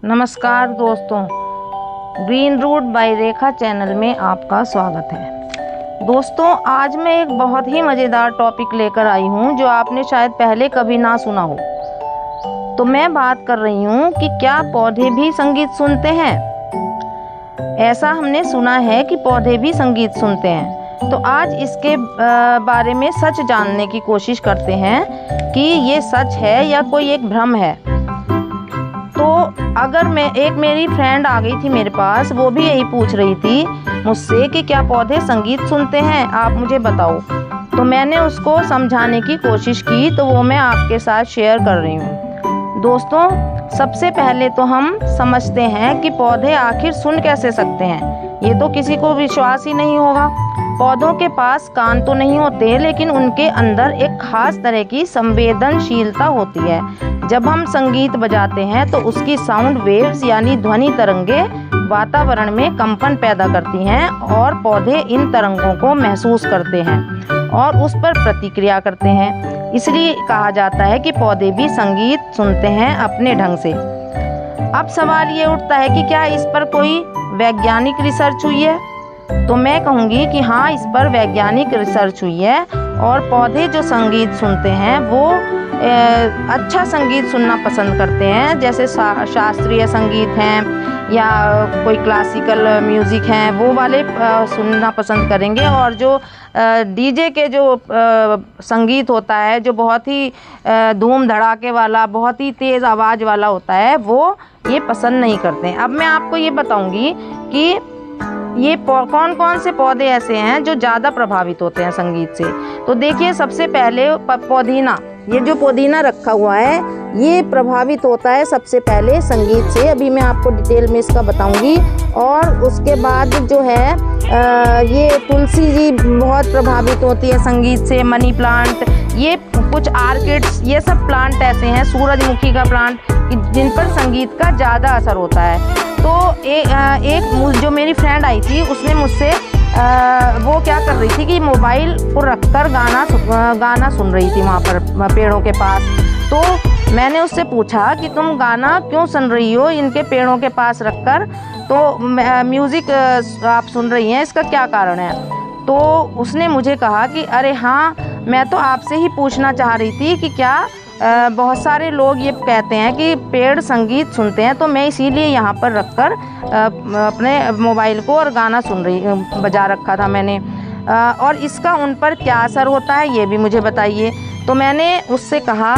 नमस्कार दोस्तों, green root bye रेखा channel में आपका स्वागत है। दोस्तों, आज मैं एक बहुत ही मज़ेदार टॉपिक लेकर आई हूँ जो आपने शायद पहले कभी ना सुना हो। तो मैं बात कर रही हूँ कि क्या पौधे भी संगीत सुनते हैं। ऐसा हमने सुना है कि पौधे भी संगीत सुनते हैं। तो आज इसके बारे में सच जानने की कोशिश करते हैं कि ये सच है या कोई एक भ्रम है। तो अगर मेरी फ्रेंड आ गई थी मेरे पास, वो भी यही पूछ रही थी मुझसे कि क्या पौधे संगीत सुनते हैं, आप मुझे बताओ। तो मैंने उसको समझाने की कोशिश की, तो वो मैं आपके साथ शेयर कर रही हूँ। दोस्तों, सबसे पहले तो हम समझते हैं कि पौधे आखिर सुन कैसे सकते हैं। ये तो किसी को विश्वास ही नहीं होगा। पौधों के पास कान तो नहीं होते, लेकिन उनके अंदर एक खास तरह की संवेदनशीलता होती है। जब हम संगीत बजाते हैं तो उसकी साउंड वेव्स यानी ध्वनि तरंगे वातावरण में कंपन पैदा करती हैं और पौधे इन तरंगों को महसूस करते हैं और उस पर प्रतिक्रिया करते हैं। इसलिए कहा जाता है कि पौधे भी संगीत सुनते हैं अपने ढंग से। अब सवाल ये उठता है कि क्या इस पर कोई वैज्ञानिक रिसर्च हुई है। तो मैं कहूँगी कि हाँ, इस पर वैज्ञानिक रिसर्च हुई है और पौधे जो संगीत सुनते हैं वो अच्छा संगीत सुनना पसंद करते हैं। जैसे शास्त्रीय संगीत हैं या कोई क्लासिकल म्यूज़िक हैं, वो वाले सुनना पसंद करेंगे। और जो डीजे के जो संगीत होता है, जो बहुत ही धूम धड़ाके वाला, बहुत ही तेज़ आवाज़ वाला होता है, वो ये पसंद नहीं करते हैं। अब मैं आपको ये बताऊंगी कि ये कौन कौन से पौधे ऐसे हैं जो ज़्यादा प्रभावित होते हैं संगीत से। तो देखिए, सबसे पहले पुदीना। ये जो पुदीना रखा हुआ है, ये प्रभावित होता है सबसे पहले संगीत से। अभी मैं आपको डिटेल में इसका बताऊंगी। और उसके बाद जो है ये तुलसी जी बहुत प्रभावित होती है संगीत से। मनी प्लांट, ये कुछ आर्किड्स, ये सब प्लांट ऐसे हैं, सूरजमुखी का प्लांट, जिन पर संगीत का ज़्यादा असर होता है। तो एक जो मेरी फ्रेंड आई थी, उसने मुझसे वो क्या कर रही थी कि मोबाइल को रखकर गाना सुन रही थी वहाँ पर पेड़ों के पास। तो मैंने उससे पूछा कि तुम गाना क्यों सुन रही हो इनके पेड़ों के पास रखकर, तो म्यूज़िक आप सुन रही हैं, इसका क्या कारण है। तो उसने मुझे कहा कि अरे हाँ, मैं तो आपसे ही पूछना चाह रही थी कि क्या बहुत सारे लोग ये कहते हैं कि पेड़ संगीत सुनते हैं, तो मैं इसीलिए यहाँ पर रखकर अपने मोबाइल को और गाना बजा रखा था मैंने। और इसका उन पर क्या असर होता है ये भी मुझे बताइए। तो मैंने उससे कहा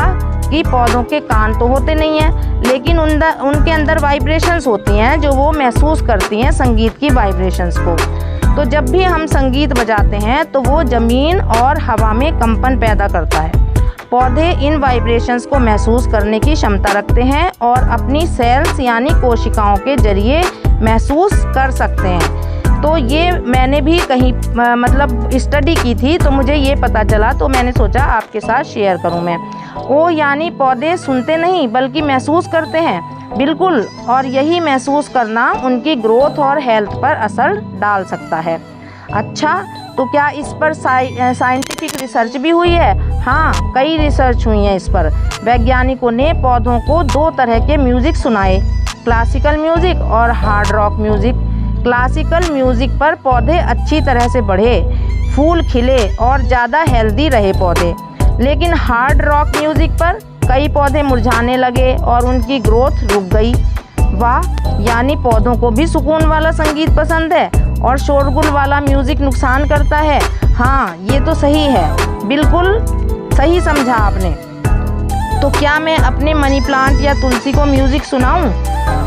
कि पौधों के कान तो होते नहीं हैं, लेकिन उनके अंदर वाइब्रेशंस होती हैं जो वो महसूस करती हैं संगीत की वाइब्रेशंस को। तो जब भी हम संगीत बजाते हैं तो वो ज़मीन और हवा में कंपन पैदा करता है। पौधे इन वाइब्रेशंस को महसूस करने की क्षमता रखते हैं और अपनी सेल्स यानी कोशिकाओं के जरिए महसूस कर सकते हैं। तो ये मैंने भी कहीं स्टडी की थी, तो मुझे ये पता चला, तो मैंने सोचा आपके साथ शेयर करूं मैं। वो यानी पौधे सुनते नहीं बल्कि महसूस करते हैं। बिल्कुल, और यही महसूस करना उनकी ग्रोथ और हेल्थ पर असर डाल सकता है। अच्छा, तो क्या इस पर साइंटिफिक रिसर्च भी हुई है। हाँ, कई रिसर्च हुई है इस पर। वैज्ञानिकों ने पौधों को दो तरह के म्यूज़िक सुनाए, क्लासिकल म्यूज़िक और hard rock music. Classical music पर पौधे अच्छी तरह से बढ़े, फूल खिले और ज़्यादा हेल्दी रहे पौधे। लेकिन हार्ड रॉक म्यूज़िक पर कई पौधे मुरझाने लगे और उनकी ग्रोथ रुक गई। वाह, यानी पौधों को भी सुकून वाला संगीत पसंद है और शोरगुल वाला म्यूज़िक नुकसान करता है। हाँ, ये तो सही है, बिल्कुल सही समझा आपने। तो क्या मैं अपने मनी प्लांट या तुलसी को म्यूज़िक सुनाऊं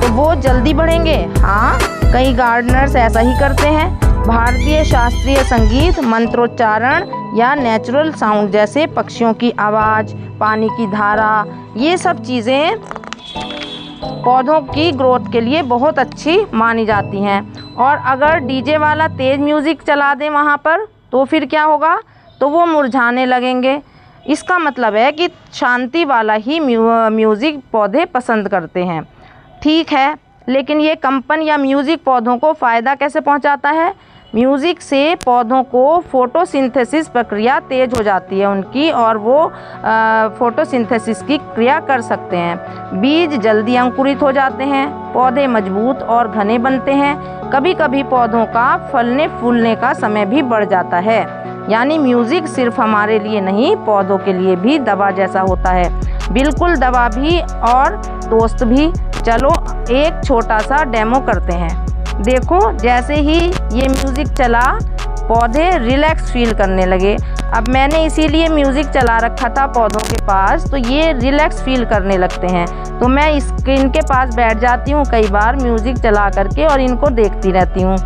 तो वो जल्दी बढ़ेंगे। हाँ, कई गार्डनर्स ऐसा ही करते हैं। भारतीय शास्त्रीय संगीत, मंत्रोच्चारण या नेचुरल साउंड जैसे पक्षियों की आवाज़, पानी की धारा, ये सब चीज़ें पौधों की ग्रोथ के लिए बहुत अच्छी मानी जाती हैं। और अगर डीजे वाला तेज़ म्यूज़िक चला दें वहाँ पर, तो फिर क्या होगा, तो वो मुरझाने लगेंगे। इसका मतलब है कि शांति वाला ही म्यूज़िक पौधे पसंद करते हैं। ठीक है, लेकिन ये कंपन या म्यूज़िक पौधों को फ़ायदा कैसे पहुंचाता है। म्यूज़िक से पौधों को फोटोसिंथेसिस प्रक्रिया तेज हो जाती है उनकी, और वो फोटोसिंथेसिस की क्रिया कर सकते हैं। बीज जल्दी अंकुरित हो जाते हैं, पौधे मजबूत और घने बनते हैं। कभी कभी पौधों का फलने फूलने का समय भी बढ़ जाता है। यानी म्यूज़िक सिर्फ हमारे लिए नहीं, पौधों के लिए भी दवा जैसा होता है। बिल्कुल दवा भी और दोस्त भी। चलो एक छोटा सा डेमो करते हैं। देखो, जैसे ही ये म्यूज़िक चला पौधे रिलैक्स फील करने लगे। अब मैंने इसीलिए म्यूज़िक चला रखा था पौधों के पास, तो ये रिलैक्स फील करने लगते हैं। तो मैं इनके पास बैठ जाती हूँ कई बार म्यूज़िक चला करके और इनको देखती रहती हूँ।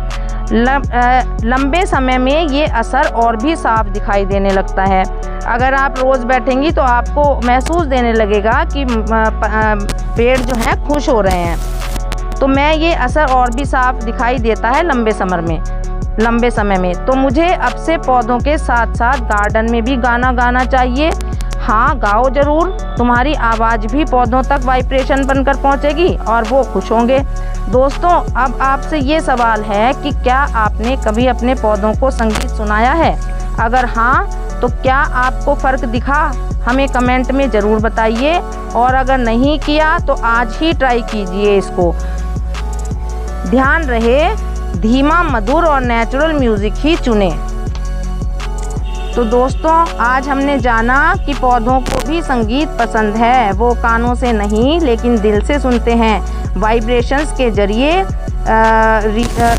लंबे समय में ये असर और भी साफ दिखाई देने लगता है। अगर आप रोज़ बैठेंगी तो आपको महसूस देने लगेगा कि पेड़ जो हैं खुश हो रहे हैं। तो मैं ये असर और भी साफ दिखाई देता है लंबे समय में। तो मुझे अब से पौधों के साथ साथ गार्डन में भी गाना गाना चाहिए। हाँ, गाओ ज़रूर। तुम्हारी आवाज़ भी पौधों तक वाइब्रेशन बनकर पहुँचेगी और वो खुश होंगे। दोस्तों, अब आपसे ये सवाल है कि क्या आपने कभी अपने पौधों को संगीत सुनाया है? अगर हाँ, तो क्या आपको फ़र्क दिखा? हमें कमेंट में ज़रूर बताइए। और अगर नहीं किया तो आज ही ट्राई कीजिए इसको। ध्यान रहे, धीमा, मधुर और नेचुरल म्यूज़िक ही चुनें। तो दोस्तों, आज हमने जाना कि पौधों को भी संगीत पसंद है। वो कानों से नहीं लेकिन दिल से सुनते हैं, वाइब्रेशंस के ज़रिए।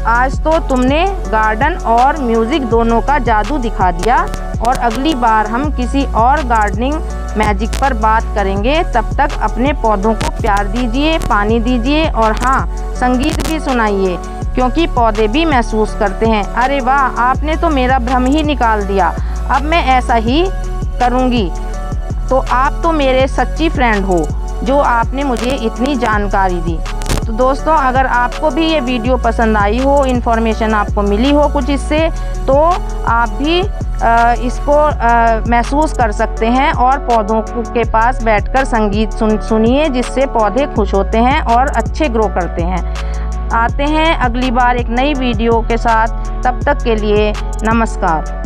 आज तो तुमने गार्डन और म्यूज़िक दोनों का जादू दिखा दिया। और अगली बार हम किसी और गार्डनिंग मैजिक पर बात करेंगे। तब तक अपने पौधों को प्यार दीजिए, पानी दीजिए और हाँ, संगीत भी सुनाइए, क्योंकि पौधे भी महसूस करते हैं। अरे वाह, आपने तो मेरा भ्रम ही निकाल दिया। अब मैं ऐसा ही करूँगी। तो आप तो मेरे सच्ची फ्रेंड हो, जो आपने मुझे इतनी जानकारी दी। तो दोस्तों, अगर आपको भी ये वीडियो पसंद आई हो, इन्फॉर्मेशन आपको मिली हो कुछ इससे, तो आप भी इसको महसूस कर सकते हैं और पौधों के पास बैठकर संगीत सुनिए, जिससे पौधे खुश होते हैं और अच्छे ग्रो करते हैं। आते हैं अगली बार एक नई वीडियो के साथ। तब तक के लिए नमस्कार।